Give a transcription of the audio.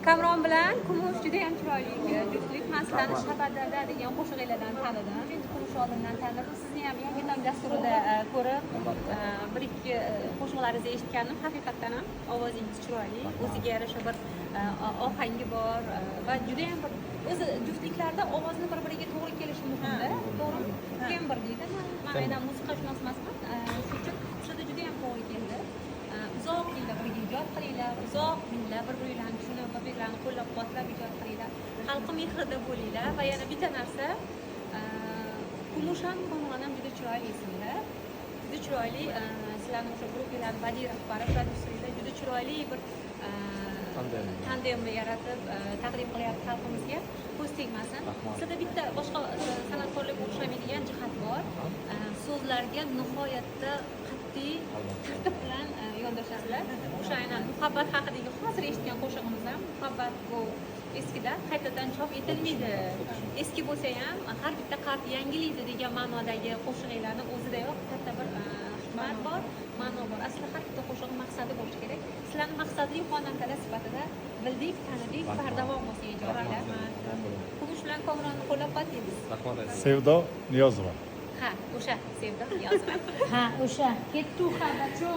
Kamron bilan Kumush juda ham chiroyli juftlik. Men sizlarni Shabadada degan qo'shiqlardan tanidim. Endi Kumush oldindan tanidim. Sizni ham yangi tong dasturida ko'rib, bir-ikki qo'shiqlaringizni eshitgandim. Haqiqatan ham ovozingiz chiroyli, o'ziga yarasha bir ohangi bor va juda ham bir o'zi juftliklarda ovozni bir-biriga to'g'ri kelishi muhimda. To'g'rimi? Tember deydi. Men aynan musiqashunos emasman. Shuning uchun o'shada juda ham to'g'ri keldi. Uzoq yillar birga ijod qilinglar, uzoq yillar bir-birlarni tushunib, bir-birlarni qo'llab-quvvatlab ijod qilinglar. Xalqi mehrida bo'linglar va yana bitta narsa, Kumush ham Qonun ham juda chiroyli ismlar. Juda chiroyli, sizlarning o'sha gruppalarning badiiy rahbari, prodyuserlar juda chiroyli bir tandemni yaratib taqdim qilyapti xalqimizga. Ko'z tegmasin. Sizda bitta boshqa san'atkorlarga o'xshamaydigan jihat bor. So'zlarga nihoyatda qat'iy tartib bilan yondashasizlar. O'sha aynan muhabbat haqidagi hozir eshitgan qo'shig'imiz ham muhabbat bu eskida qaytadan chop etilmaydi. Eski bo'lsa ham har bitta qalb yangilaydi degan ma'nodagi qo'shiqlarning o'zidayoq katta bir hikmat bor, ma'no bor. Aslida har bitta qo'shiq maqsadi bo'lishi kerak. Sizlarni maqsadli xonandalar sifatida bildik, tanidik, bardavom bo'lsin ijodinglar. Kumush bilan Komronni qo'llab-quvvatlaymiz. Rahmat. Sevdo Niyozova. Ha, o'sha Sevdo Niyozova. Ha, o'sha. Kettu xabacho.